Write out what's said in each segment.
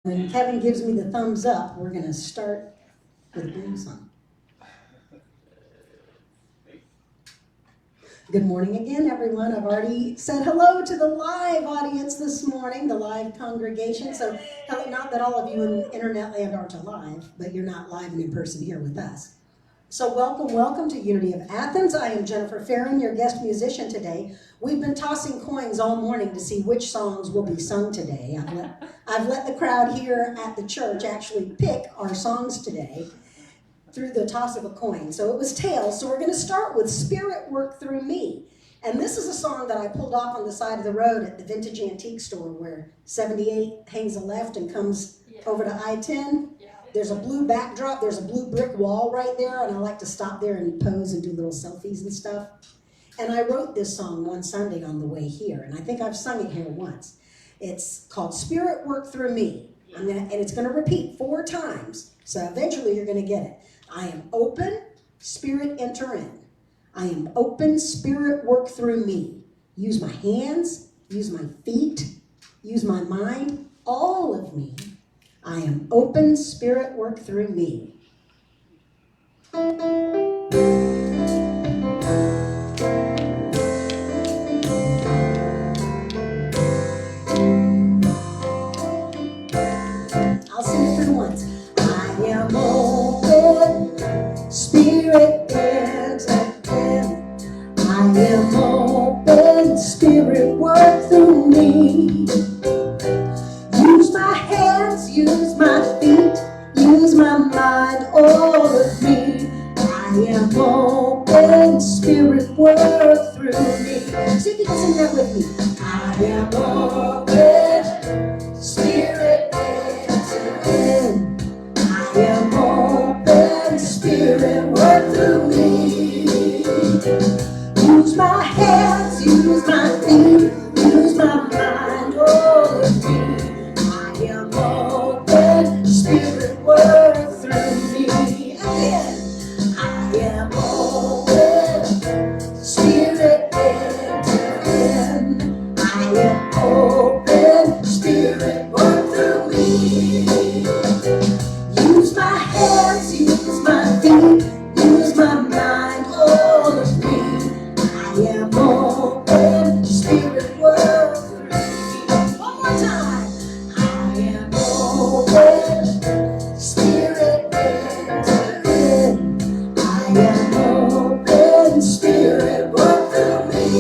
When Kevin gives me the thumbs up, we're going to start with a boom song. Good morning again, everyone. I've already said hello to the live audience this morning, the live congregation. So, not that all of you in internet land aren't alive, but you're not live and in person here with us. So welcome to Unity of Athens. I am Jennifer Farron, your guest musician today. We've been tossing coins all morning to see which songs will be sung today. I've let the crowd here at the church actually pick our songs today through the toss of a coin. So it was tails. So we're going to start with Spirit Work Through Me. And this is a song that I pulled off on the side of the road at the vintage antique store where 78 hangs a left and comes over to I-10. There's a blue backdrop, there's a blue brick wall right there, and I like to stop there and pose and do little selfies and stuff. And I wrote this song one Sunday on the way here, and I think I've sung it here once. It's called Spirit Work Through Me, and it's gonna repeat 4 times, so eventually you're gonna get it. I am open, Spirit enter in. I am open, Spirit work through me. Use my hands, use my feet, use my mind, all of me. I am open, Spirit work through me. I'll sing it through once. I am open, Spirit enter in. I am open, Spirit work through me. Use my hands, use my feet, use my mind, all of me. I am open, Spirit work through me. See if you can sing that with me. I am open, Spirit enter in. I am open, Spirit work through me. Use my hands, use my feet, use my mind, all of me. I am open, Spirit work through me. Again. I am open, Spirit enter in. I am open, Spirit work through me. Use my hands, use my feet, use my mind, all of me. I am open, Spirit work through me. One more time. I am open, Spirit enter in. I am open, Spirit work through me.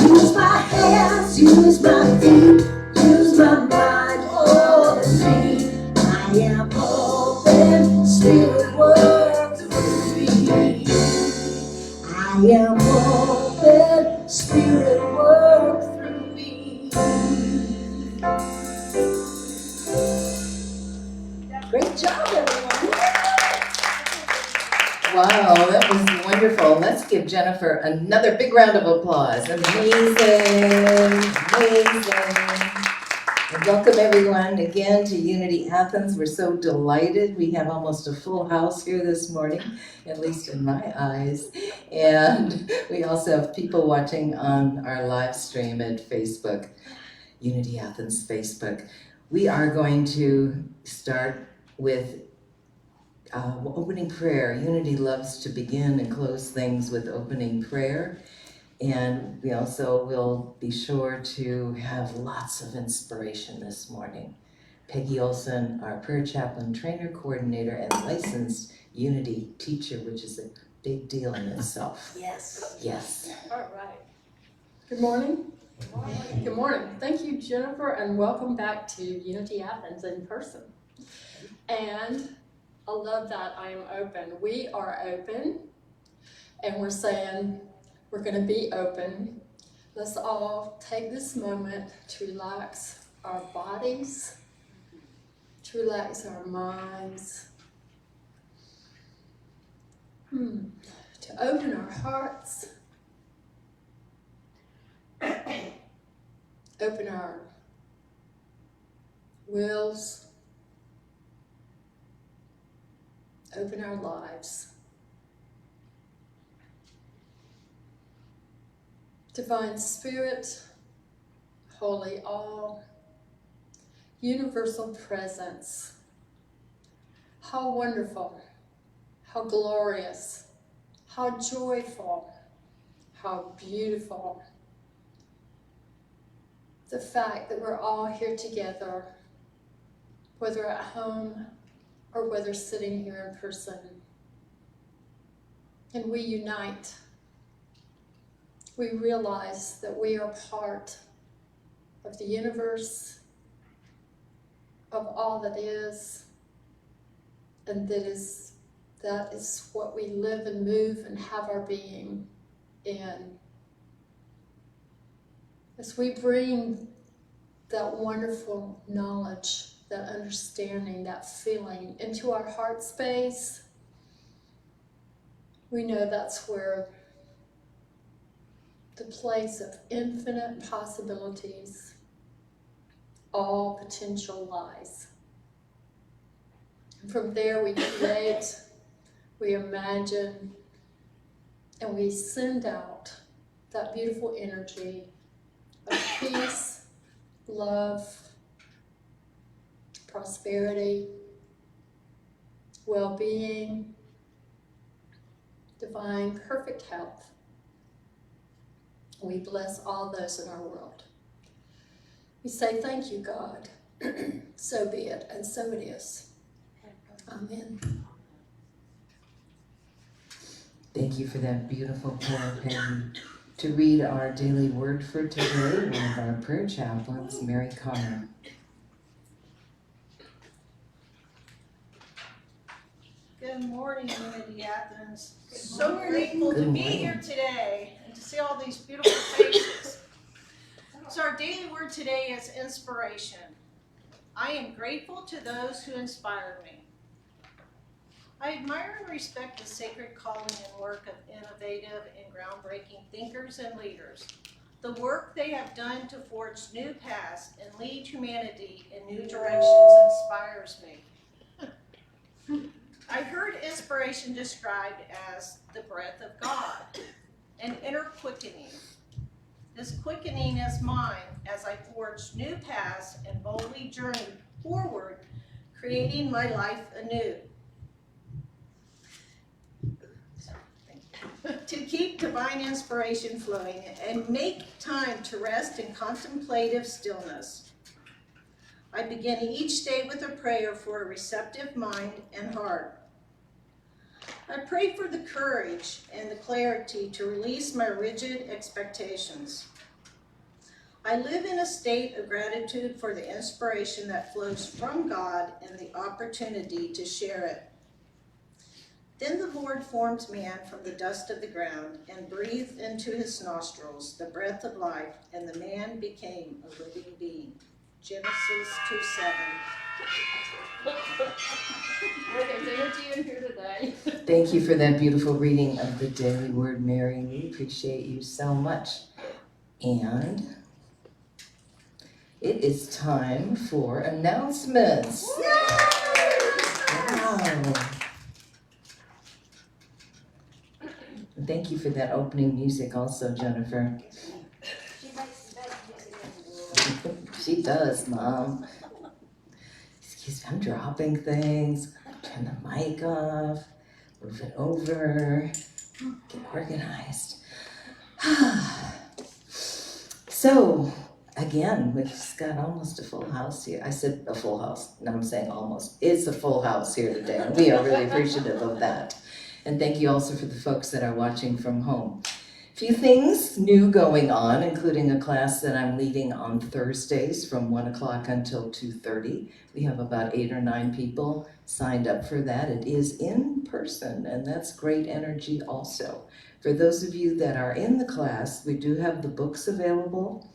Use my hands, use my feet, use my mind, all of me. I am open, Spirit work through me. I am open, Spirit work through me. Great job, everyone. Wow, that was wonderful. Let's give Jennifer another big round of applause. Amazing, amazing. And welcome everyone again to Unity Athens. We're so delighted. We have almost a full house here this morning, at least in my eyes. And we also have people watching on our live stream at Facebook, Unity Athens Facebook. We are going to start with opening prayer. Unity loves to begin and close things with opening prayer. And we also will be sure to have lots of inspiration this morning. Peggy Olson, our prayer chaplain, trainer, coordinator, and licensed Unity teacher, which is a big deal in itself. Yes. Yes. All right. Good morning. Good morning. Good morning. Thank you, Jennifer, and welcome back to Unity Athens in person. And I love that I am open. We are open, and we're saying we're going to be open. Let's all take this moment to relax our bodies, to relax our minds, to open our hearts, open our wills, open our lives. Divine Spirit, Holy All, universal presence. How wonderful, how glorious, how joyful, how beautiful. The fact that we're all here together, whether at home or whether sitting here in person. And we unite. We realize that we are part of the universe, of all that is, and that is what we live and move and have our being in. As we bring that wonderful knowledge, that understanding, that feeling into our heart space, we know that's where the place of infinite possibilities, all potential lies. And from there we create, we imagine, and we send out that beautiful energy of peace, love, prosperity, well-being, divine, perfect health. We bless all those in our world. We say, thank you, God. So be it, and so it is. Amen. Thank you for that beautiful prayer, Peggy. To read our daily word for today, one of our prayer chaplains, Mary Connor. Good morning, Unity Athens. So grateful to be here today and to see all these beautiful faces. So our daily word today is inspiration. I am grateful to those who inspire me. I admire and respect the sacred calling and work of innovative and groundbreaking thinkers and leaders. The work they have done to forge new paths and lead humanity in new directions inspires me. I heard inspiration described as the breath of God, an inner quickening. This quickening is mine as I forge new paths and boldly journey forward, creating my life anew. To keep divine inspiration flowing and make time to rest in contemplative stillness. I begin each day with a prayer for a receptive mind and heart. I pray for the courage and the clarity to release my rigid expectations. I live in a state of gratitude for the inspiration that flows from God and the opportunity to share it. Then the Lord formed man from the dust of the ground and breathed into his nostrils the breath of life, and the man became a living being. Genesis 2:7. There's energy in here today. Thank you for that beautiful reading of the daily word, Mary. We appreciate you so much. And it is time for announcements. Wow. Thank you for that opening music also, Jennifer. She does, Mom. Excuse me, I'm dropping things. Turn the mic off. Move it over. Get organized. So, again, we've just got almost a full house here. I said a full house. Now I'm saying almost. It's a full house here today, and we are really appreciative of that. And thank you also for the folks that are watching from home. A few things new going on, including a class that I'm leading on Thursdays from 1 o'clock until 2:30. We have about 8 or 9 people signed up for that. It is in person, and that's great energy also. For those of you that are in the class, we do have the books available,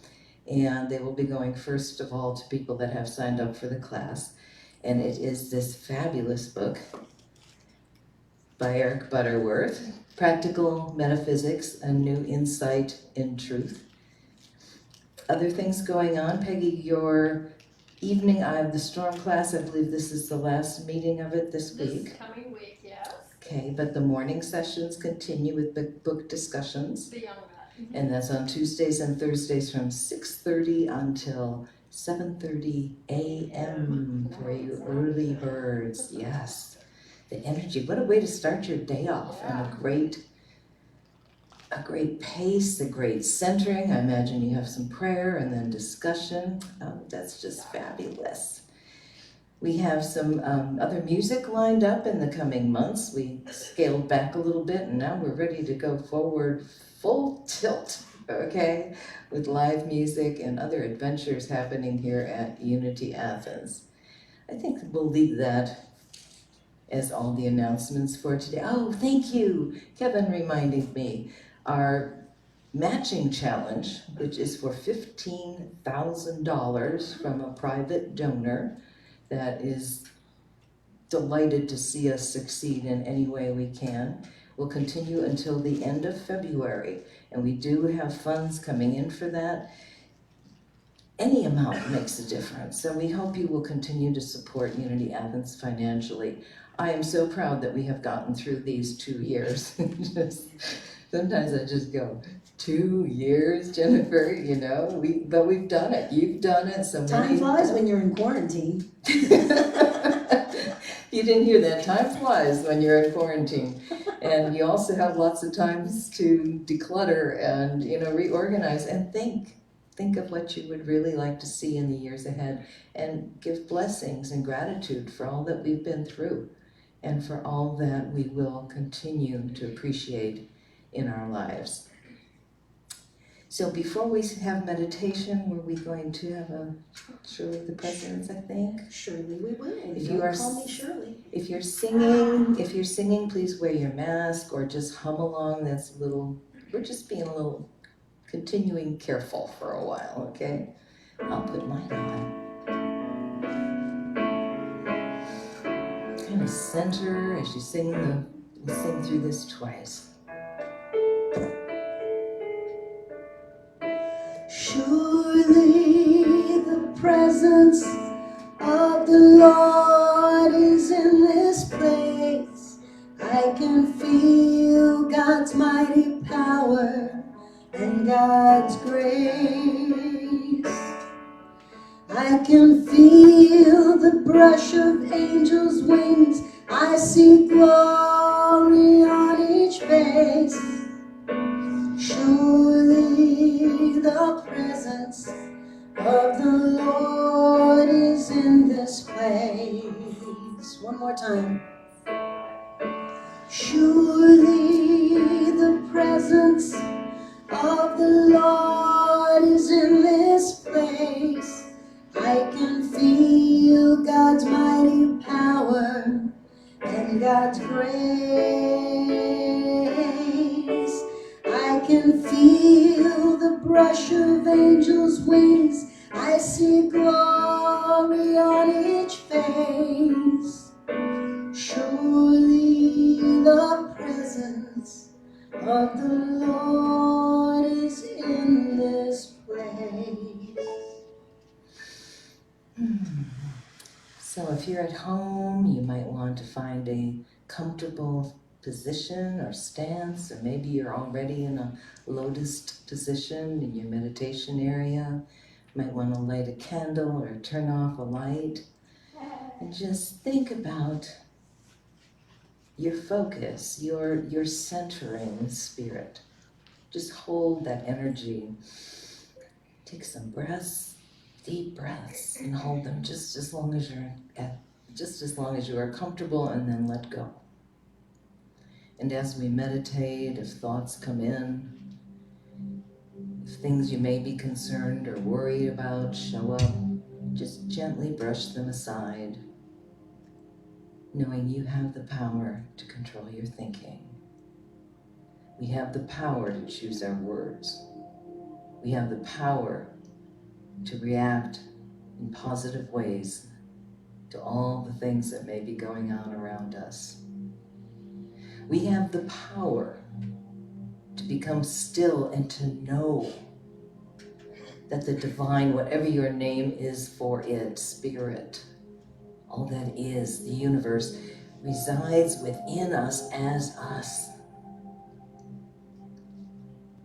and they will be going first of all to people that have signed up for the class. And it is this fabulous book by Eric Butterworth, Practical Metaphysics, A New Insight in Truth. Other things going on, Peggy, your evening Eye of the Storm class, I believe this is the last meeting of it this week. This coming week, yes. Okay, but the morning sessions continue with book discussions. Beyond that. And that's on Tuesdays and Thursdays from 6:30 until 7:30 a.m. for you early birds. Yes, the energy. What a way to start your day off, and a great pace, a great centering. I imagine you have some prayer and then discussion. Oh, that's just fabulous. We have some other music lined up in the coming months. We scaled back a little bit, and now we're ready to go forward full tilt, okay, with live music and other adventures happening here at Unity Athens. I think we'll leave that as all the announcements for today. Oh, thank you, Kevin, reminding me. Our matching challenge, which is for $15,000 from a private donor that is delighted to see us succeed in any way we can, will continue until the end of February. And we do have funds coming in for that. Any amount makes a difference. So we hope you will continue to support Unity Athens financially. I am so proud that we have gotten through these 2 years. Sometimes I just go, 2 years, Jennifer, you know, but we've done it. You've done it. So Time flies when you're in quarantine. You didn't hear that. Time flies when you're in quarantine. And you also have lots of times to declutter and, you know, reorganize and think. Think of what you would really like to see in the years ahead, and give blessings and gratitude for all that we've been through and for all that we will continue to appreciate in our lives. So before we have meditation, were we going to have Shirley the Presidents, I think? Surely we will. If Don't you are call me Shirley. If you're singing, please wear your mask or just hum along. That's a little, we're just being a little, continuing careful for a while, okay? I'll put mine on. Kind of center as you sing we'll sing through this twice. Surely the presence of the Lord is in this place. I can feel God's mighty power and God's grace. I can feel the brush of angels' wings. I see glory on each face. Surely the presence of the Lord is in this place. One more time. Surely the presence of the Lord is in this place. I can feel God's mighty power and God's grace. I can feel the brush of angels' wings. I see glory on each face. Surely the presence of the Lord is in this place. So if you're at home, you might want to find a comfortable position or stance, or maybe you're already in a lotus position in your meditation area. You might want to light a candle or turn off a light and just think about your focus, your centering spirit. Just hold that energy. Take some breaths, deep breaths, and hold them just as long as you are comfortable, and then let go. And as we meditate, if thoughts come in, if things you may be concerned or worried about show up, just gently brush them aside, knowing you have the power to control your thinking. We have the power to choose our words. We have the power to react in positive ways to all the things that may be going on around us. We have the power to become still and to know that the divine, whatever your name is for it, spirit, all that is, the universe, resides within us as us.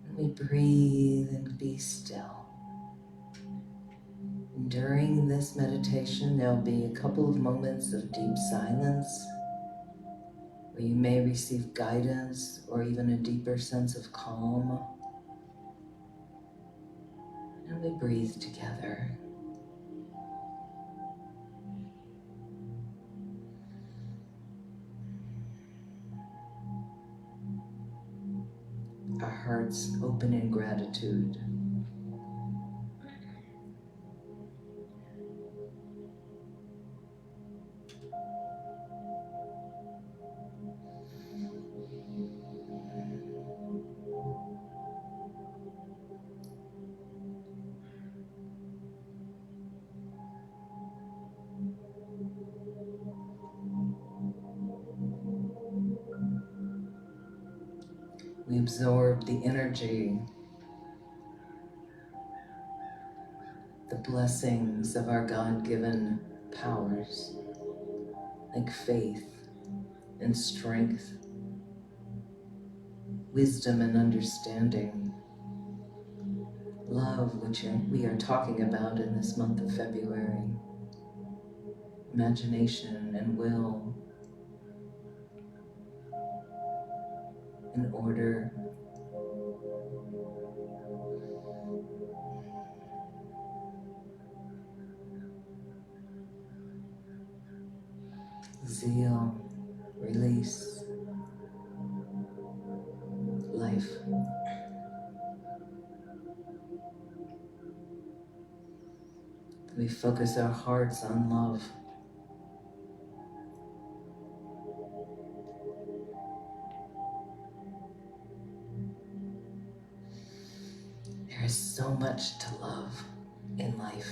And we breathe and be still. During this meditation, there'll be a couple of moments of deep silence where you may receive guidance or even a deeper sense of calm. And we breathe together. Our hearts open in gratitude. We absorb the energy, the blessings of our God-given powers, like faith and strength, wisdom and understanding, love, which we are talking about in this month of February, imagination and will, and order. Zeal, release, life. We focus our hearts on love. There is so much to love in life.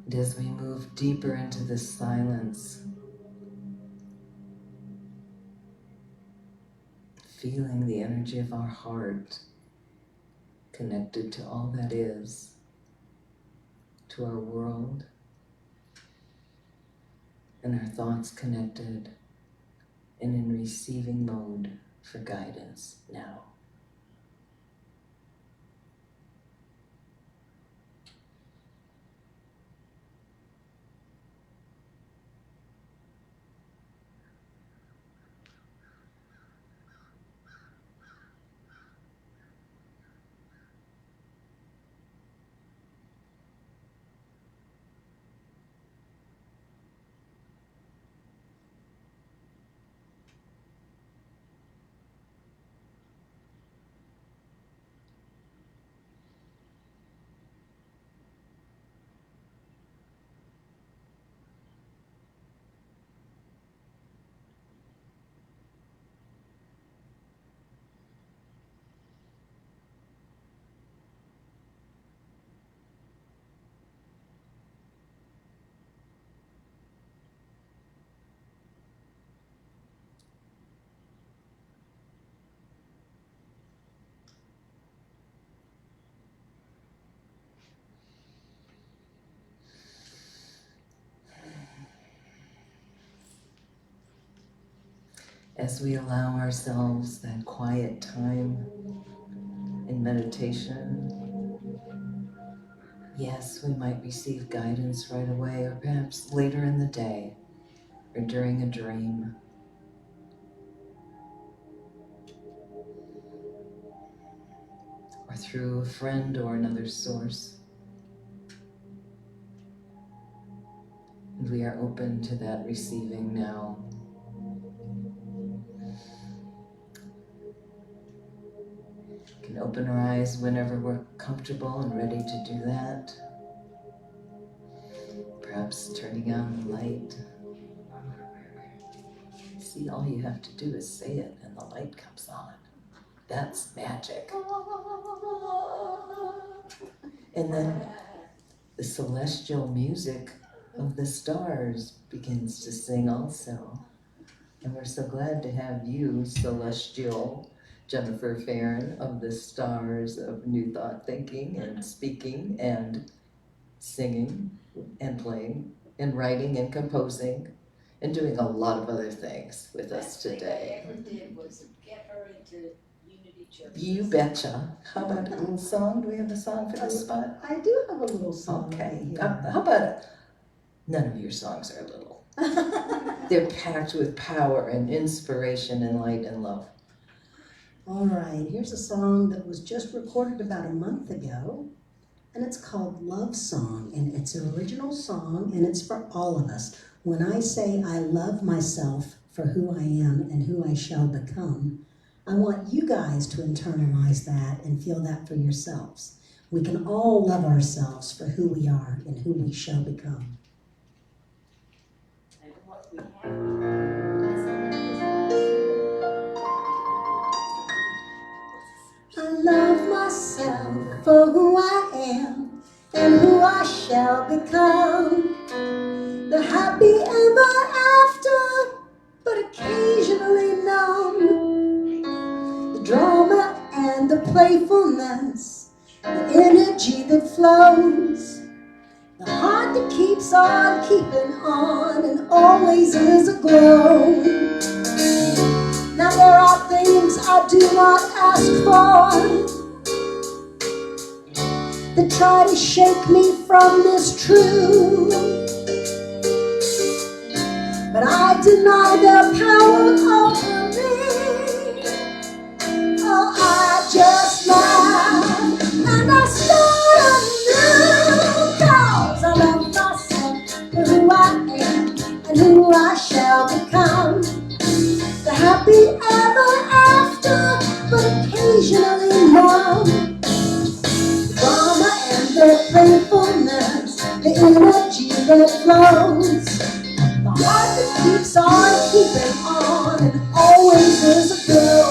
And as we move deeper into this silence, feeling the energy of our heart connected to all that is, to our world, and our thoughts connected and in receiving mode for guidance now. As we allow ourselves that quiet time in meditation, yes, we might receive guidance right away, or perhaps later in the day, or during a dream. Or through a friend or another source. And we are open to that receiving now. We can open our eyes whenever we're comfortable and ready to do that. Perhaps turning on the light. See, all you have to do is say it and the light comes on. That's magic. And then the celestial music of the stars begins to sing also. And we're so glad to have you, celestial, Jennifer Farren of the Stars of New Thought Thinking and speaking and singing and playing and writing and composing and doing a lot of other things with us today. Best thing I ever did was get her into Unity Church. You betcha. How about a little song? Do we have a song for this spot? I do have a little song Okay. right How about none of your songs are little? They're packed with power and inspiration and light and love. All right, here's a song that was just recorded about a month ago, and it's called Love Song, and it's an original song, and it's for all of us. When I say I love myself for who I am and who I shall become, I want you guys to internalize that and feel that for yourselves. We can all love ourselves for who we are and who we shall become. And what we have. I love myself for who I am and who I shall become. The happy ever after, but occasionally numb. The drama and the playfulness, the energy that flows. The heart that keeps on keeping on and always is aglow. Now there are things I do not ask for that try to shake me from this truth, but I deny their power over me. Oh, I just laugh and I start anew, 'cause I love myself for who I am and who I shall become. The happy ever after, but occasionally numb. The drama and the playfulness, the energy that flows. The heart that keeps on keeping on and always is aglow.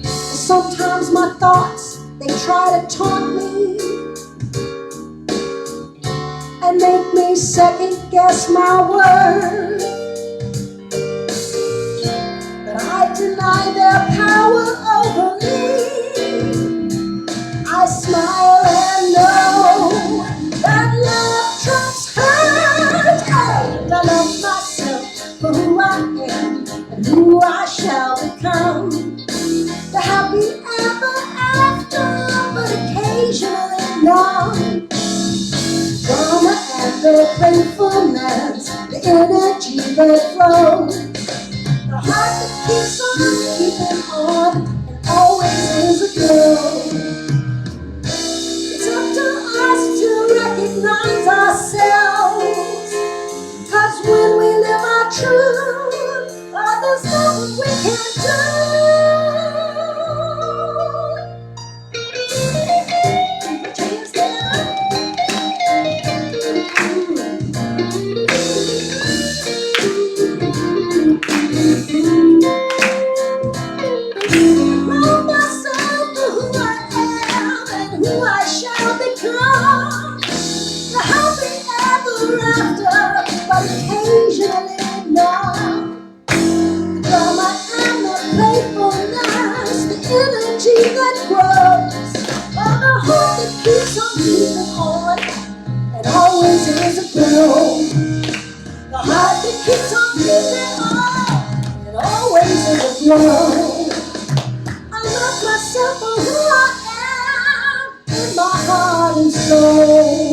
Sometimes my thoughts, they try to taunt me and make me second guess my words. I deny their power over me. I smile and know that love trumps hurt. And I love myself for who I am and who I shall become. The happy ever after, but occasionally numb. Drama and the playfulness, the energy that flows. The heart that keeps on keeping on and always is aglow. It's up to us to recognize ourselves, 'cause when we live our truth, there's nothing we can't do. Put your hands together. Love myself for who I am and who I shall become. The happy ever after, but occasionally numb. The drama and the playfulness, the energy that grows. Oh, the heart that keeps on keeping on and always is aglow. The heart that keeps on keeping on and always is aglow. I love myself for who I am in my heart and soul.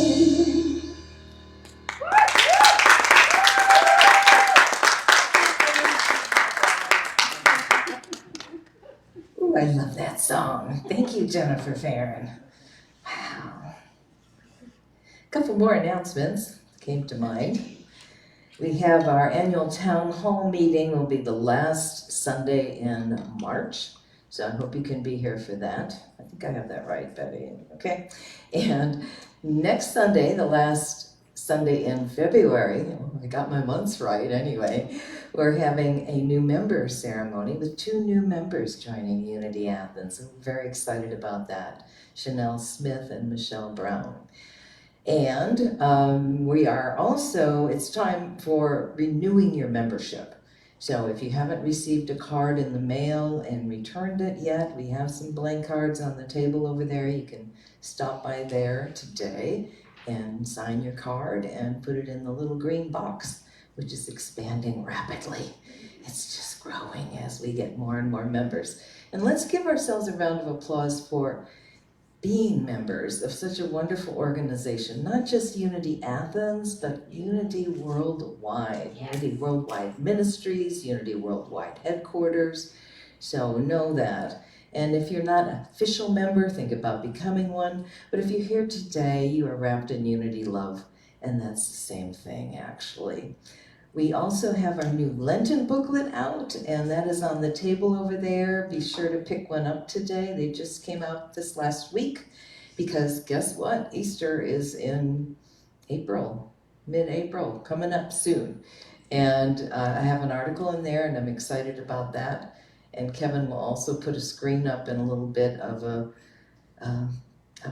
Ooh, I love that song. Thank you, Jennifer Farren. Wow. A couple more announcements came to mind. We have our annual town hall meeting will be the last Sunday in March. So I hope you can be here for that. I think I have that right, Betty. Okay. And next Sunday, the last Sunday in February, I got my months right anyway, we're having a new member ceremony with 2 new members joining Unity Athens. So we're very excited about that. Chanel Smith and Michelle Brown. And we are also, it's time for renewing your membership. So if you haven't received a card in the mail and returned it yet, we have some blank cards on the table over there. You can stop by there today and sign your card and put it in the little green box, which is expanding rapidly. It's just growing as we get more and more members. And let's give ourselves a round of applause for being members of such a wonderful organization, not just Unity Athens, but Unity Worldwide, Unity Worldwide Ministries, Unity Worldwide Headquarters. So know that. And if you're not an official member, think about becoming one. But if you're here today, you are wrapped in Unity love, and that's the same thing, actually. We also have our new Lenten booklet out, and that is on the table over there. Be sure to pick one up today. They just came out this last week, because guess what? Easter is in April, mid-April, coming up soon. And I have an article in there, and I'm excited about that. And Kevin will also put a screen up in a little bit of a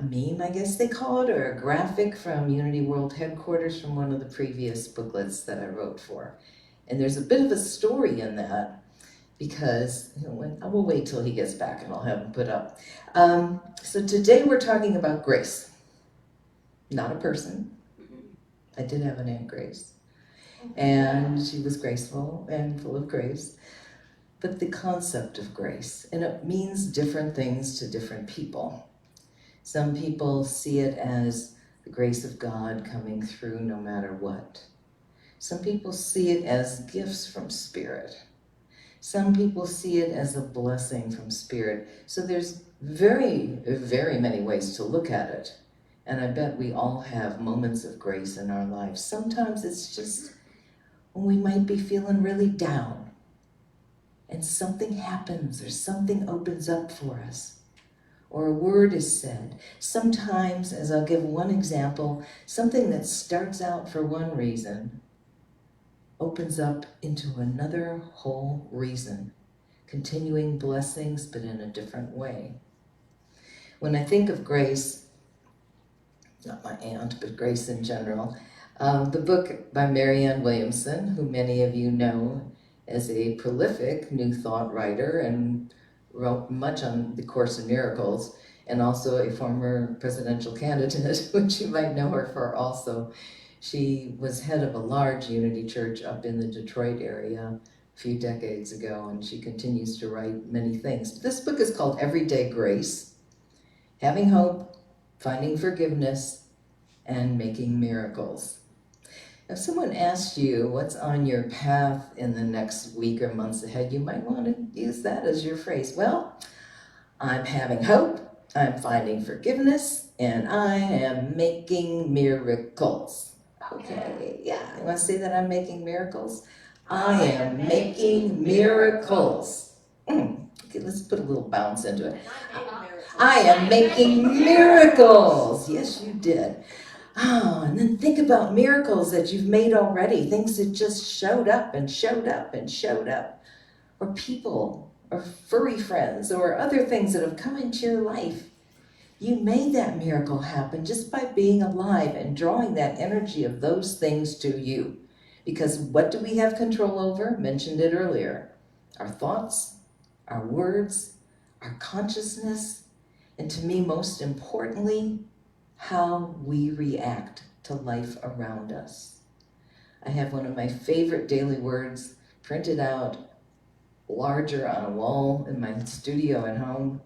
meme, I guess they call it, or a graphic from Unity World Headquarters from one of the previous booklets that I wrote for. And there's a bit of a story in that, because I will wait till he gets back and I'll have him put up. So today we're talking about grace, not a person. I did have an Aunt Grace, and she was graceful and full of grace, but the concept of grace, and it means different things to different people. Some people see it as the grace of God coming through no matter what. Some people see it as gifts from Spirit. Some people see it as a blessing from Spirit. So there's very, very many ways to look at it. And I bet we all have moments of grace in our lives. Sometimes it's just when we might be feeling really down and something happens or something opens up for us, or a word is said. Sometimes, as I'll give one example, something that starts out for one reason opens up into another whole reason, continuing blessings, but in a different way. When I think of grace, not my aunt, but grace in general, the book by Marianne Williamson, who many of you know as a prolific New Thought writer and wrote much on the Course in Miracles, and also a former presidential candidate, which you might know her for also. She was head of a large Unity church up in the Detroit area a few decades ago, and she continues to write many things. This book is called Everyday Grace: Having Hope, Finding Forgiveness, and Making Miracles. If someone asked you what's on your path in the next week or months ahead, you might want to use that as your phrase. Well, I'm having hope, I'm finding forgiveness, and I am making miracles. Okay, yeah, you want to say that I'm making miracles? I am making miracles. Okay, let's put a little bounce into it. I am making miracles. Yes, you did. Oh, and then think about miracles that you've made already, things that just showed up and showed up and showed up, or people, or furry friends, or other things that have come into your life. You made that miracle happen just by being alive and drawing that energy of those things to you. Because what do we have control over? Mentioned it earlier. Our thoughts, our words, our consciousness, and to me, most importantly, how we react to life around us. I have one of my favorite daily words printed out larger on a wall in my studio at home.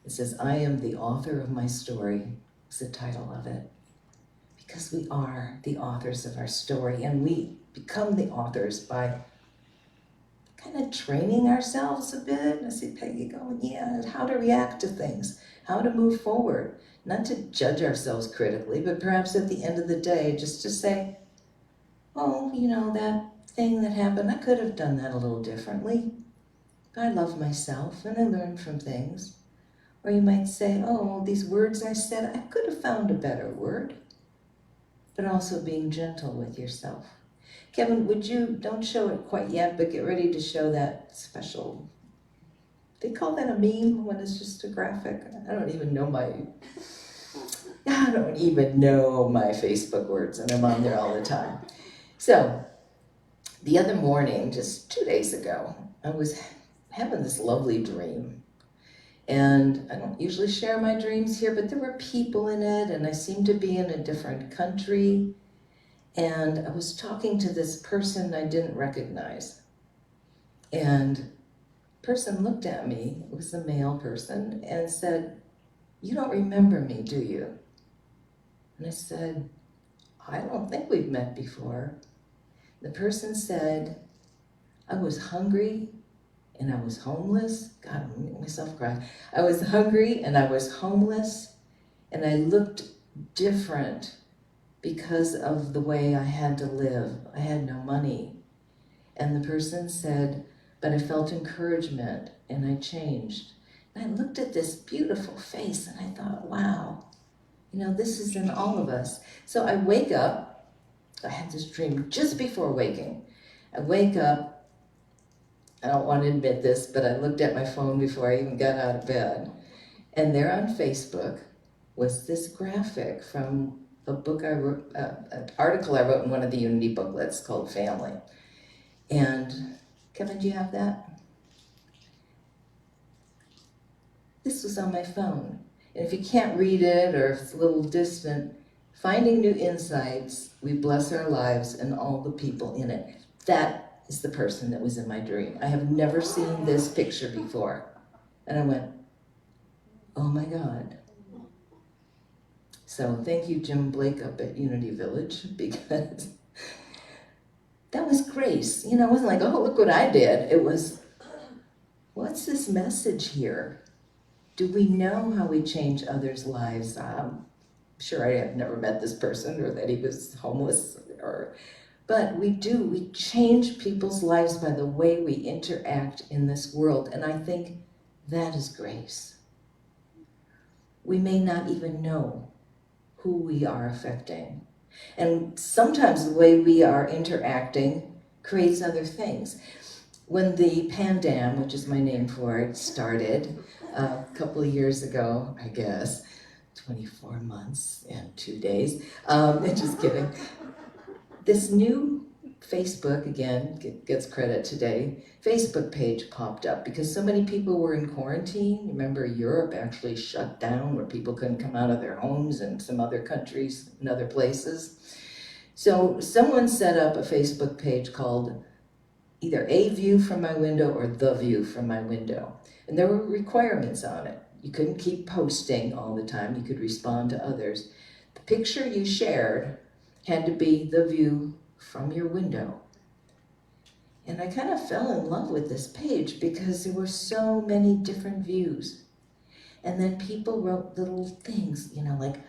It says, I am the author of my story, is the title of it. Because we are the authors of our story, and we become the authors by kind of training ourselves a bit. I see Peggy going, yeah, how to react to things, how to move forward. Not to judge ourselves critically, but perhaps at the end of the day, just to say, oh, you know, that thing that happened, I could have done that a little differently. I love myself and I learned from things. Or you might say, oh, these words I said, I could have found a better word. But also being gentle with yourself. Kevin, would you, don't show it quite yet, but get ready to show that special, they call that a meme when it's just a graphic. I don't even know my Facebook words, and I'm on there all the time. So, The other morning, just 2 days ago, I was having this lovely dream. And I don't usually share my dreams here, but there were people in it, and I seemed to be in a different country. And I was talking to this person I didn't recognize. And the person looked at me, it was a male person, and said, "You don't remember me, do you?" And I said, "I don't think we've met before." The person said, "I was hungry and I was homeless." God, I'm making myself cry. I was hungry and I was homeless, and I looked different because of the way I had to live. I had no money. And the person said, "But I felt encouragement and I changed." And I looked at this beautiful face and I thought, wow, this is in all of us. So I wake up. I had this dream just before waking. I wake up. I don't want to admit this, but I looked at my phone before I even got out of bed. And there on Facebook was this graphic from a book I wrote, an article I wrote in one of the Unity booklets called Family. And Kevin, do you have that? This was on my phone. And if you can't read it or if it's a little distant, "Finding new insights, we bless our lives and all the people in it." That is the person that was in my dream. I have never seen this picture before. And I went, oh my God. So thank you, Jim Blake up at Unity Village, because that was grace. It wasn't like, oh, look what I did. It was, what's this message here? Do we know how we change others' lives? Sure, I have never met this person or that he was homeless, but we do. We change people's lives by the way we interact in this world, and I think that is grace. We may not even know who we are affecting, and sometimes the way we are interacting creates other things. When the Pandam, which is my name for it, started a couple of years ago, I guess, 24 months and 2 days. Just kidding. This new Facebook, again, gets credit today, Facebook page popped up because so many people were in quarantine. Remember, Europe actually shut down where people couldn't come out of their homes, and some other countries and other places. So someone set up a Facebook page called either A View from My Window or The View from My Window. And there were requirements on it. You couldn't keep posting all the time. You could respond to others. The picture you shared had to be the view from your window. And I kind of fell in love with this page because there were so many different views. And then people wrote little things, like,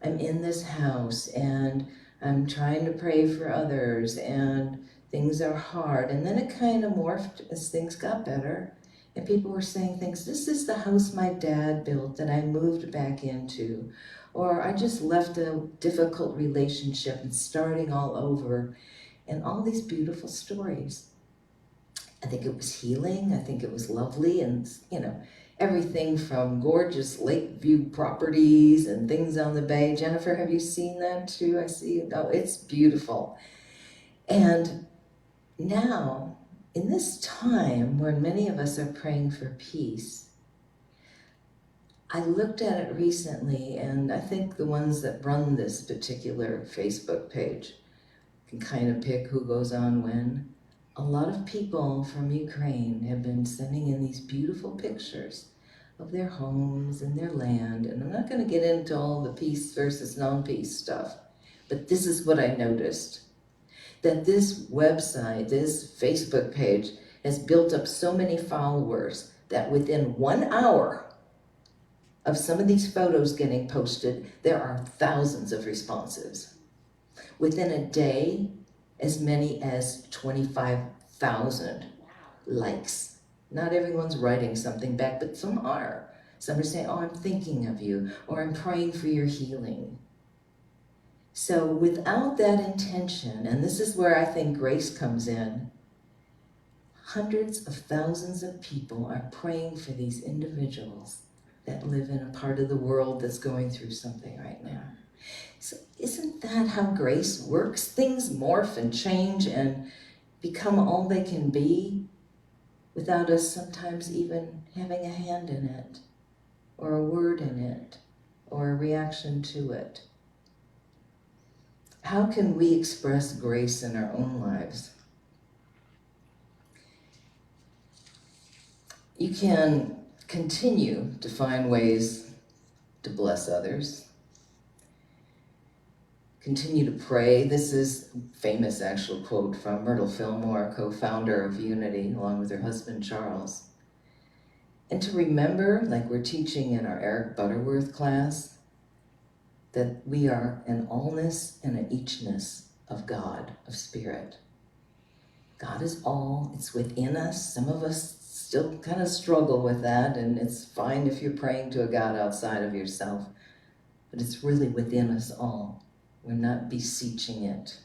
I'm in this house and I'm trying to pray for others and things are hard. And then it kind of morphed as things got better. And people were saying things, this is the house my dad built that I moved back into. Or I just left a difficult relationship and starting all over. And all these beautiful stories. I think it was healing. I think it was lovely. And, everything from gorgeous lake view properties and things on the bay. Jennifer, have you seen that too? I see. Oh, it's beautiful. And now, in this time when many of us are praying for peace, I looked at it recently, and I think the ones that run this particular Facebook page can kind of pick who goes on when. A lot of people from Ukraine have been sending in these beautiful pictures of their homes and their land, and I'm not going to get into all the peace versus non-peace stuff, but this is what I noticed. That this website, this Facebook page, has built up so many followers that within 1 hour of some of these photos getting posted, there are thousands of responses. Within a day, as many as 25,000 likes. Not everyone's writing something back, but some are. Some are saying, oh, I'm thinking of you, or I'm praying for your healing. So without that intention, and this is where I think grace comes in, hundreds of thousands of people are praying for these individuals that live in a part of the world that's going through something right now. So isn't that how grace works? Things morph and change, and become all they can be without us sometimes even having a hand in it, or a word in it, or a reaction to it? How can we express grace in our own lives? You can continue to find ways to bless others. Continue to pray. This is a famous actual quote from Myrtle Fillmore, co-founder of Unity, along with her husband Charles. And to remember, like we're teaching in our Eric Butterworth class, that we are an allness and an eachness of God, of Spirit. God is all, it's within us. Some of us still kind of struggle with that, and it's fine if you're praying to a God outside of yourself, but it's really within us all. We're not beseeching it.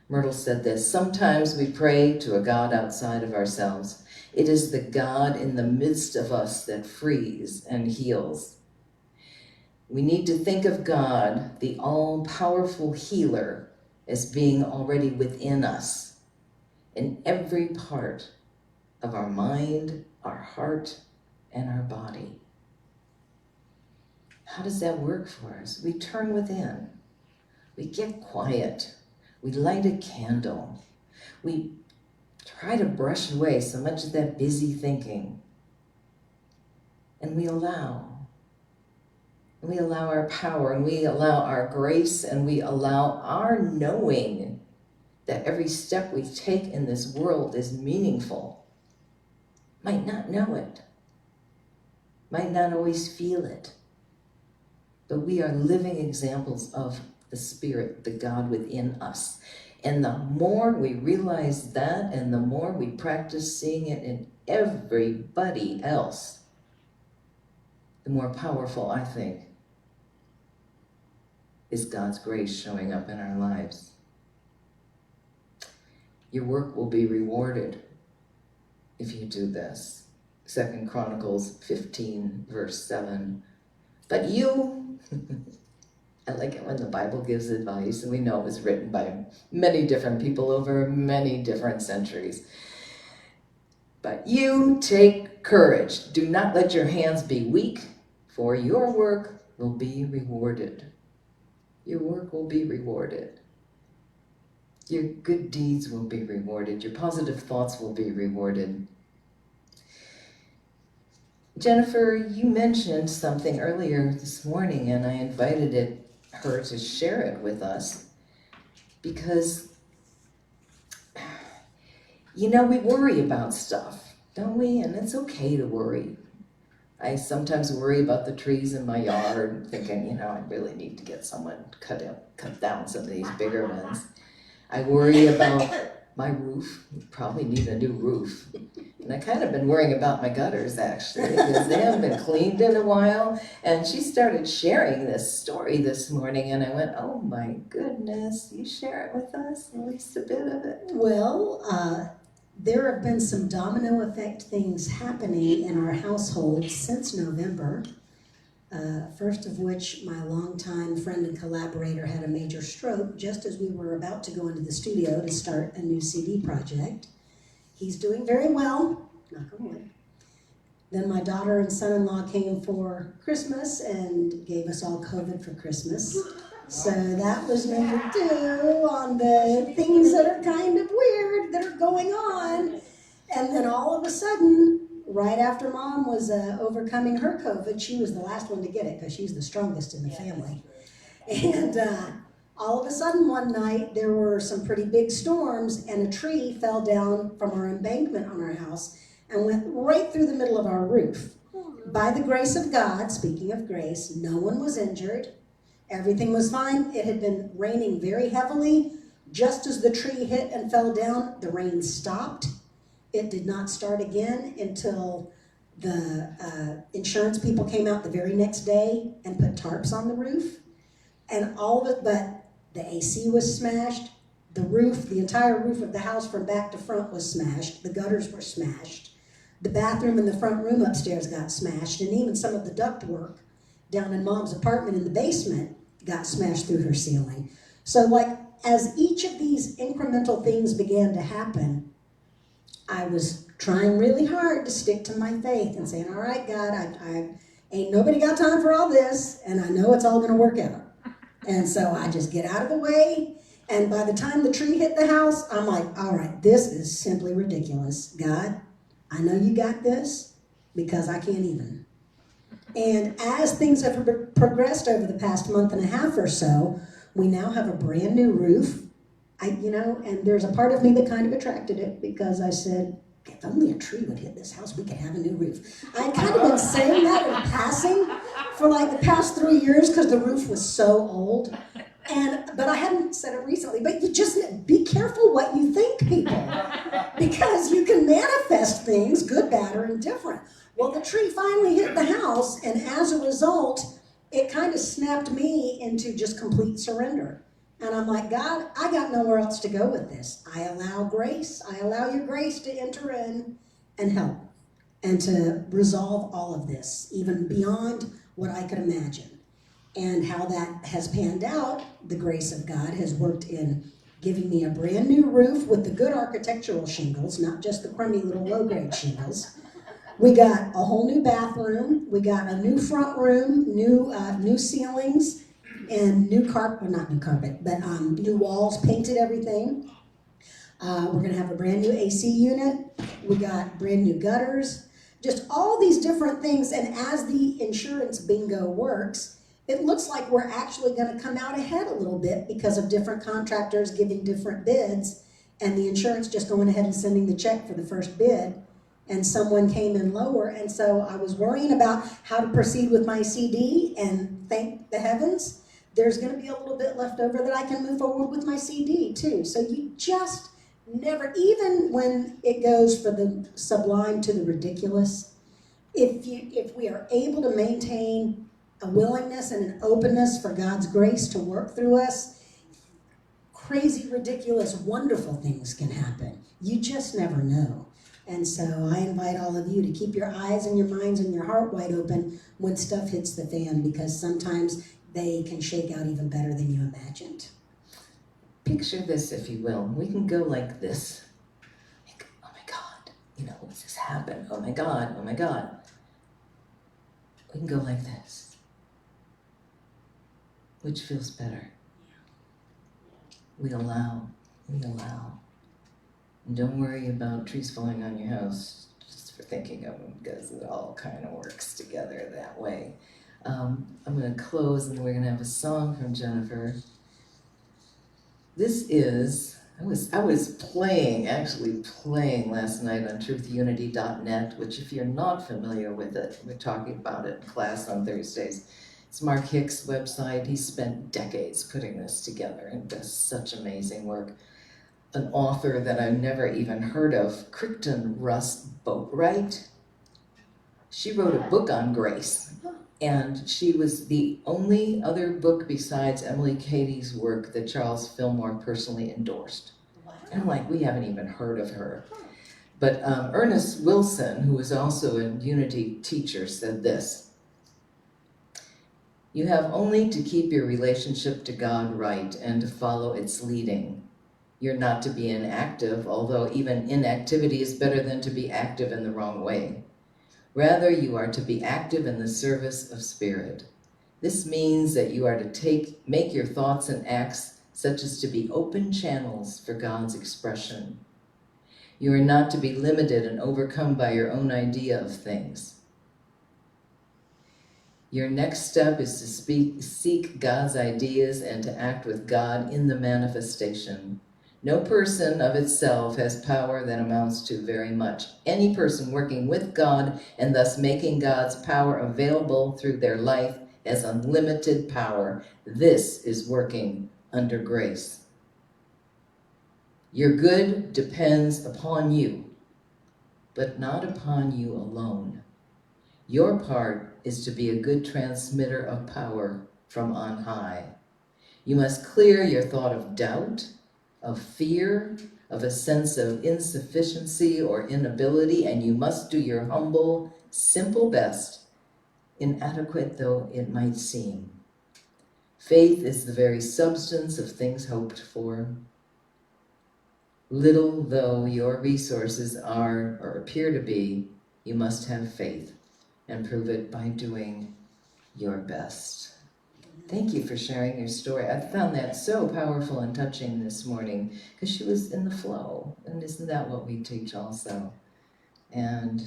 Myrtle said this, sometimes we pray to a God outside of ourselves. It is the God in the midst of us that frees and heals. We need to think of God, the all-powerful healer, as being already within us, in every part of our mind, our heart, and our body. How does that work for us? We turn within. We get quiet. We light a candle. We try to brush away so much of that busy thinking. And we allow. And we allow our power, and we allow our grace, and we allow our knowing that every step we take in this world is meaningful. Might not know it. Might not always feel it. But we are living examples of the Spirit, the God within us. And the more we realize that, and the more we practice seeing it in everybody else, the more powerful, I think, is God's grace showing up in our lives. Your work will be rewarded if you do this. 2 Chronicles 15, verse 7. But you, I like it when the Bible gives advice, and we know it was written by many different people over many different centuries. But you take courage. Do not let your hands be weak, for your work will be rewarded. Your work will be rewarded. Your good deeds will be rewarded. Your positive thoughts will be rewarded. Jennifer, you mentioned something earlier this morning, and I invited her to share it with us because, we worry about stuff, don't we? And it's okay to worry. I sometimes worry about the trees in my yard, thinking, I really need to get someone to cut down some of these bigger ones. I worry about my roof. Probably need a new roof. And I kind of been worrying about my gutters, actually, because they haven't been cleaned in a while. And she started sharing this story this morning, and I went, oh my goodness, you share it with us, at least a bit of it. Well, there have been some domino effect things happening in our household since November. First of which, my longtime friend and collaborator had a major stroke just as we were about to go into the studio to start a new CD project. He's doing very well, knock on wood. Then my daughter and son-in-law came for Christmas and gave us all COVID for Christmas. So that was number 2 on the things that are kind of weird that are going on. And then all of a sudden, right after Mom was overcoming her COVID, she was the last one to get it because she's the strongest in the family. And all of a sudden one night, there were some pretty big storms, and a tree fell down from our embankment on our house and went right through the middle of our roof. By the grace of God, speaking of grace, no one was injured. Everything was fine. It had been raining very heavily. Just as the tree hit and fell down, the rain stopped. It did not start again until the insurance people came out the very next day and put tarps on the roof. And all of it, but the AC was smashed. The roof, the entire roof of the house from back to front was smashed. The gutters were smashed. The bathroom in the front room upstairs got smashed. And even some of the ductwork down in Mom's apartment in the basement got smashed through her ceiling. So as each of these incremental things began to happen, I was trying really hard to stick to my faith and saying, all right, God, I ain't nobody got time for all this, and I know it's all going to work out. And so I just get out of the way, and by the time the tree hit the house, I'm like, all right, this is simply ridiculous. God, I know you got this because I can't even. And as things have progressed over the past month and a half or so, we now have a brand new roof. And there's a part of me that kind of attracted it because I said, if only a tree would hit this house, we could have a new roof. I had kind of been saying that in passing for like the past 3 years because the roof was so old. But I hadn't said it recently. But you just be careful what you think, people, because you can manifest things, good, bad, or indifferent. Well, the tree finally hit the house, and as a result, it kind of snapped me into just complete surrender. And I'm like, God, I got nowhere else to go with this. I allow grace. I allow your grace to enter in and help and to resolve all of this, even beyond what I could imagine. And how that has panned out, the grace of God has worked in giving me a brand new roof with the good architectural shingles, not just the crummy little low-grade shingles. We got a whole new bathroom. We got a new front room, new ceilings, and new carpet, well, not new carpet, but new walls, painted everything. We're gonna have a brand new AC unit. We got brand new gutters, just all these different things. And as the insurance bingo works, it looks like we're actually gonna come out ahead a little bit because of different contractors giving different bids and the insurance just going ahead and sending the check for the first bid. And someone came in lower, and so I was worrying about how to proceed with my CD, and thank the heavens, there's gonna be a little bit left over that I can move forward with my CD too. So you just never, even when it goes for the sublime to the ridiculous, if we are able to maintain a willingness and an openness for God's grace to work through us, crazy, ridiculous, wonderful things can happen. You just never know. And so I invite all of you to keep your eyes and your minds and your heart wide open when stuff hits the fan, because sometimes they can shake out even better than you imagined. Picture this, if you will. We can go like this. Like, oh my God, what's this happen? Oh my God, oh my God. We can go like this. Which feels better? We allow. And don't worry about trees falling on your house just for thinking of them, because it all kind of works together that way. I'm going to close, and we're going to have a song from Jennifer. This is, I was actually playing last night on truthunity.net, which if you're not familiar with it, we're talking about it in class on Thursdays. It's Mark Hicks' website. He spent decades putting this together and does such amazing work. An author that I've never even heard of, Crichton Rust Boatwright. She wrote a book on grace, and she was the only other book besides Emily Cady's work that Charles Fillmore personally endorsed. Wow. And I'm like, we haven't even heard of her. But Ernest Wilson, who was also a Unity teacher, said this: you have only to keep your relationship to God right and to follow its leading. You're not to be inactive, although even inactivity is better than to be active in the wrong way. Rather, you are to be active in the service of spirit. This means that you are to make your thoughts and acts such as to be open channels for God's expression. You are not to be limited and overcome by your own idea of things. Your next step is to seek God's ideas and to act with God in the manifestation. No person of itself has power that amounts to very much. Any person working with God and thus making God's power available through their life has unlimited power. This is working under grace. Your good depends upon you, but not upon you alone. Your part is to be a good transmitter of power from on high. You must clear your thought of doubt, of fear, of a sense of insufficiency or inability, and you must do your humble, simple best, inadequate though it might seem. Faith is the very substance of things hoped for. Little though your resources are or appear to be, you must have faith and prove it by doing your best. Thank you for sharing your story. I found that so powerful and touching this morning because she was in the flow. And isn't that what we teach also? And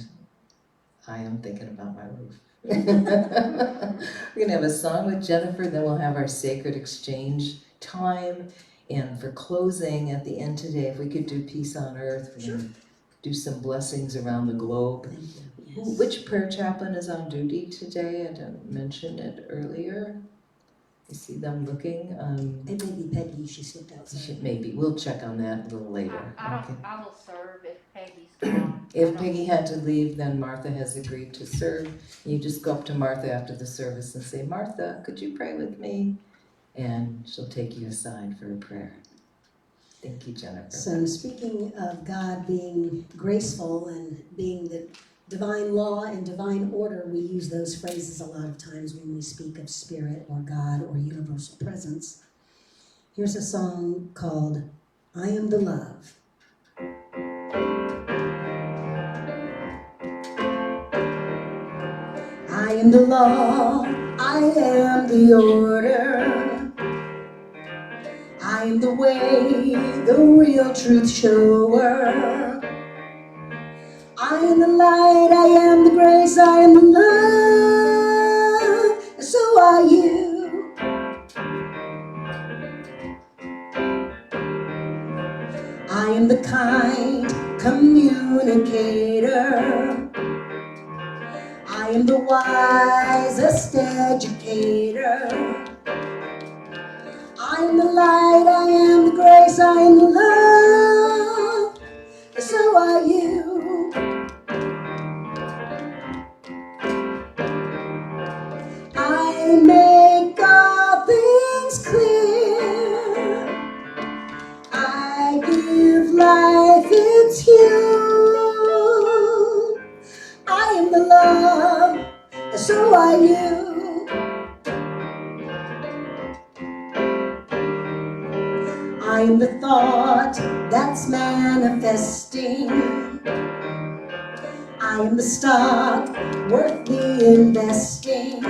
I am thinking about my roof. We're going to have a song with Jennifer, then we'll have our sacred exchange time. And for closing at the end today, if we could do peace on earth, we're going to do some blessings around the globe. Thank you. Yes. Which prayer chaplain is on duty today? I didn't mention it earlier. You see them looking. It may be Peggy, she slipped outside. Maybe we'll check on that a little later. Okay. I will serve if Peggy's gone. If Peggy had to leave, then Martha has agreed to serve. You just go up to Martha after the service and say, Martha, could you pray with me? And she'll take you aside for a prayer. Thank you, Jennifer. So speaking of God being graceful and being the divine law and divine order, we use those phrases a lot of times when we speak of spirit or God or universal presence. Here's a song called I Am the Love. I am the law, I am the order, I am the way, the real truth shower. I am the light, I am the grace, I am the love, and so are you. I am the kind communicator, I am the wisest educator. I am the light, I am the grace, I am the love, and so are you. I make all things clear, I give life its hue. I am the love, and so are you. I am the thought that's manifesting, I am the stock worth the investing,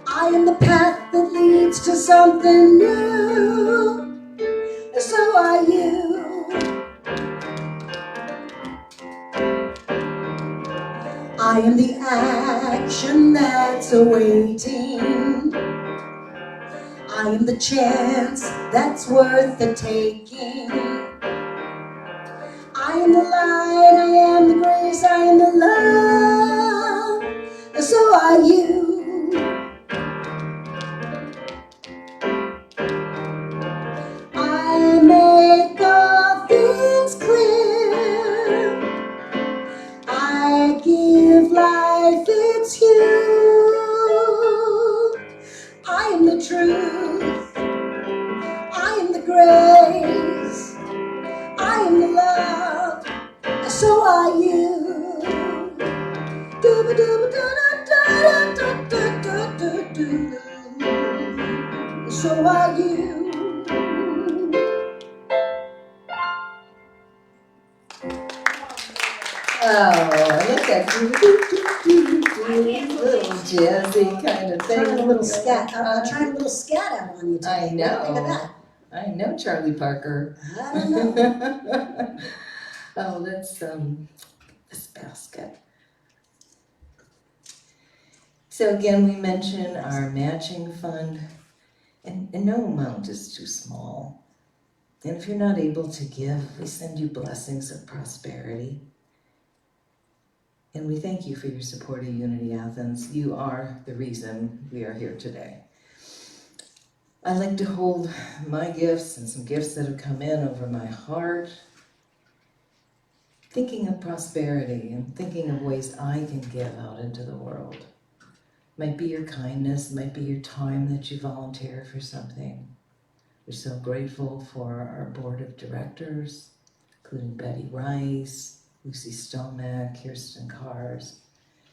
I am the path that leads to something new, and so are you. I am the action that's awaiting, I am the chance that's worth the taking. I am the light, I am the grace, I am the love, and so are you. I make all things clear, I give life its hue. I am the truth, I am the grace, I am the love, and so are you. And so are you. Oh, look at you. Little jazzy kind of thing. Trying a little scat. I'm trying a little scat out on you today. I What do you think of know. that? I know Charlie Parker. I don't know. Oh, that's this basket. So again, we mention our matching fund, and no amount is too small. And if you're not able to give, we send you blessings of prosperity. And we thank you for your support of Unity Athens. You are the reason we are here today. I like to hold my gifts and some gifts that have come in over my heart, thinking of prosperity and thinking of ways I can give out into the world. Might be your kindness, might be your time that you volunteer for something. We're so grateful for our board of directors, including Betty Rice, Lucy Stomack, Kirsten Kars,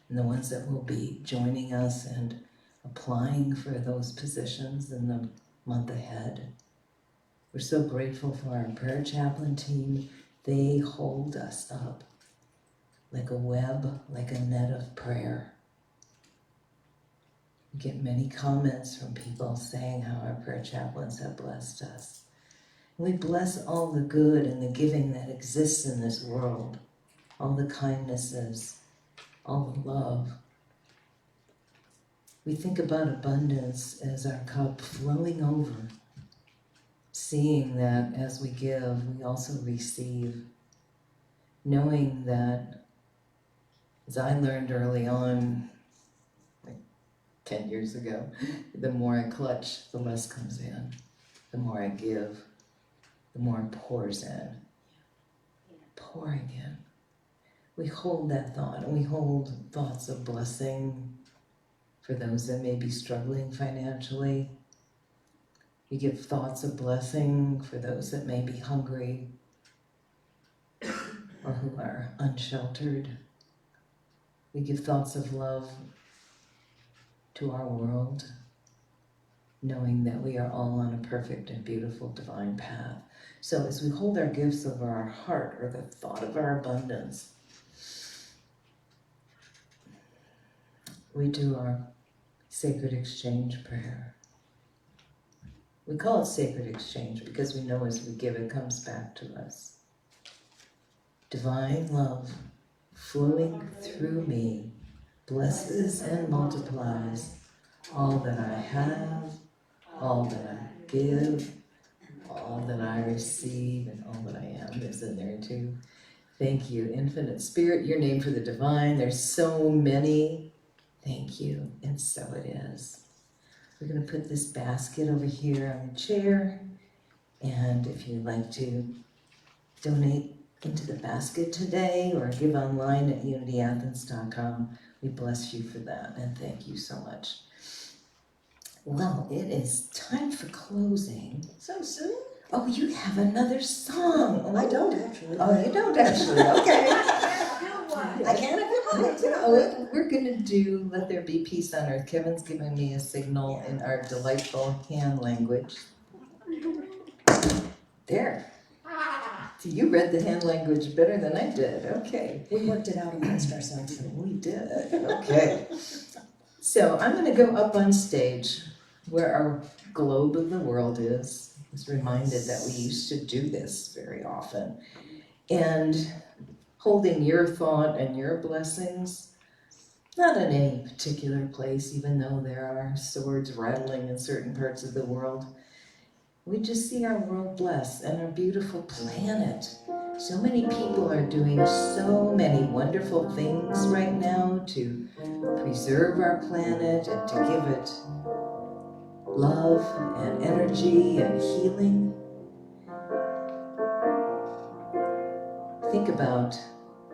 and the ones that will be joining us, and applying for those positions in the month ahead. We're so grateful for our prayer chaplain team. They hold us up like a web, like a net of prayer. We get many comments from people saying how our prayer chaplains have blessed us. And we bless all the good and the giving that exists in this world, all the kindnesses, all the love. We think about abundance as our cup flowing over, seeing that as we give, we also receive, knowing that, as I learned early on, like 10 years ago, the more I clutch, the less comes in. The more I give, the more it pours in. Pouring in. We hold that thought, and we hold thoughts of blessing for those that may be struggling financially. We give thoughts of blessing for those that may be hungry or who are unsheltered. We give thoughts of love to our world, knowing that we are all on a perfect and beautiful divine path. So as we hold our gifts over our heart, or the thought of our abundance, we do our sacred exchange prayer. We call it sacred exchange because we know as we give, it comes back to us. Divine love flowing through me blesses and multiplies all that I have, all that I give, all that I receive, and all that I am is in there too. Thank you, Infinite Spirit, your name for the divine. There's so many. Thank you, and so it is. We're going to put this basket over here on the chair, and if you'd like to donate into the basket today or give online at unityathens.com, we bless you for that, and thank you so much. Well, it is time for closing. So soon? Oh, you have another song. I don't actually. Oh, you don't actually, okay. I can if you want me to. Oh, we're gonna do Let There Be Peace on Earth. Kevin's giving me a signal in our delightful hand language. There. So you read the hand language better than I did, okay. We worked it out amongst ourselves. We did, okay. So I'm gonna go up on stage where our globe of the world is. I was reminded that we used to do this very often. And holding your thought and your blessings, not in any particular place, even though there are swords rattling in certain parts of the world. We just see our world blessed and our beautiful planet. So many people are doing so many wonderful things right now to preserve our planet and to give it love and energy and healing. Think about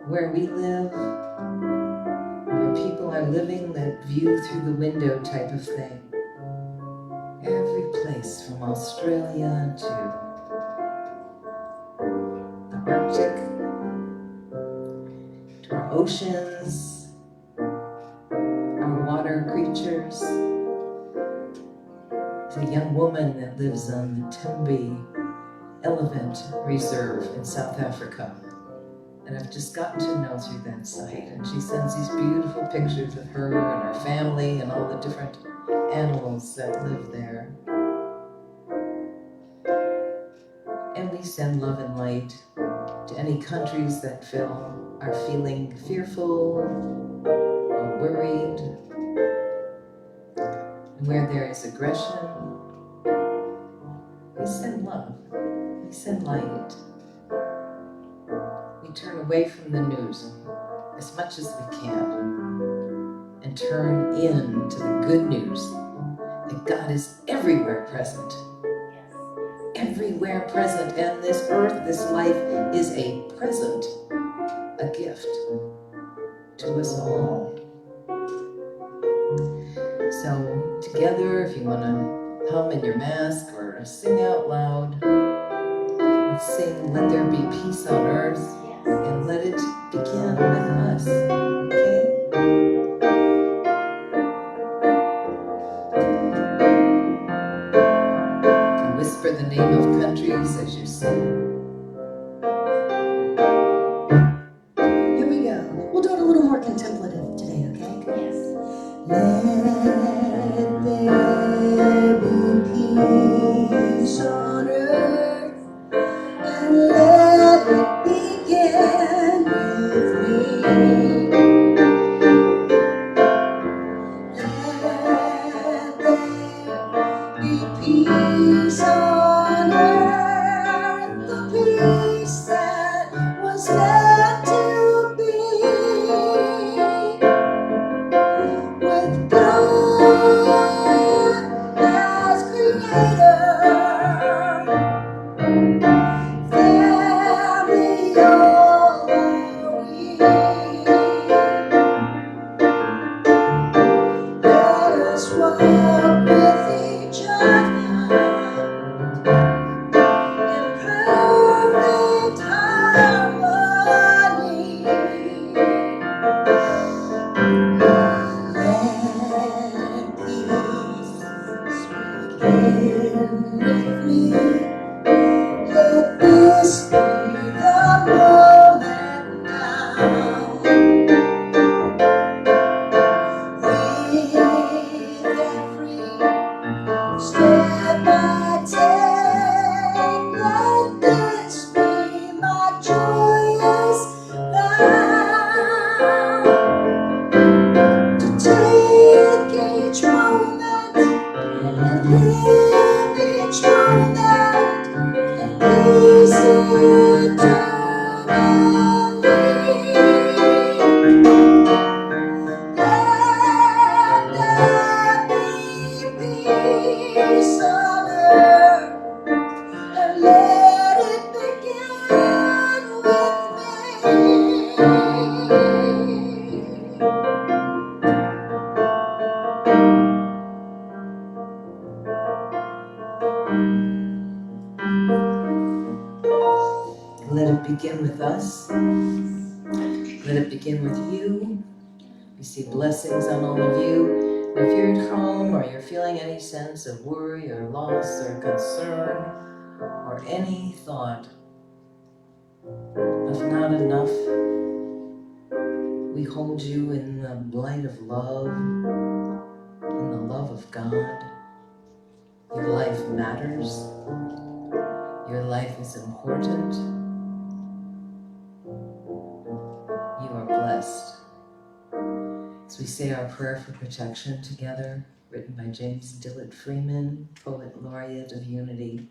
where we live, where people are living that view through the window type of thing. Every place from Australia to the Arctic, to our oceans, our water creatures. There's a young woman that lives on the Tembe Elephant Reserve in South Africa. And I've just gotten to know through that site. And she sends these beautiful pictures of her and her family and all the different animals that live there. And we send love and light to any countries that are feeling fearful or worried. And where there is aggression, we send love, we send light. We turn away from the news as much as we can and turn in to the good news that God is everywhere present. Everywhere present, and this earth, this life is a present, a gift to us all. So together, if you want to hum in your mask or sing out loud, let's sing Let There Be Peace on Earth, and let it begin with us, okay? name of countries as you sing. Here we go. We'll do it a little more contemplative today, okay? Yes. Let there be peace on earth, and let it begin with me. Let there be peace on earth, the peace that was meant to be. With God as creator, family all are we. Let us walk with each other in perfect harmony. Let peace begin with me. Let this be the moment now. With every step I take, let this be my joyous vow. To take each moment and live each moment in peace eternally. Let there be peace on earth, and let it begin with me. Let it begin with us. Let it begin with you. We see blessings on all of you. If you're at home or you're feeling any sense of worry or loss or concern or any thought of not enough, we hold you in the light of love, in the love of God. Your life matters. Your life is important. You are blessed. As we say our prayer for protection together, written by James Dillett Freeman, Poet Laureate of Unity.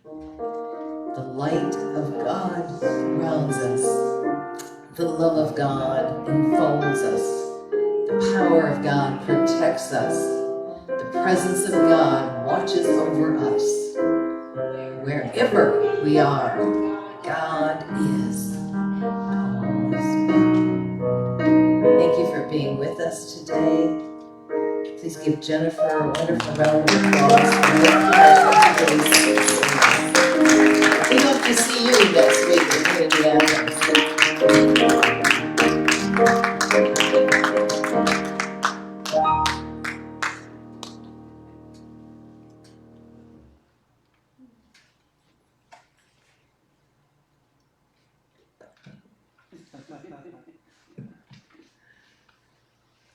The light of God surrounds us. The love of God enfolds us. The power of God protects us. The presence of God watches over us. Wherever we are, God is always with. Thank you for being with us today. Please give Jennifer a wonderful round of applause. We hope to see you next week in Unity Athens.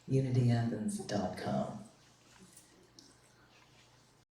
UnityAthens.com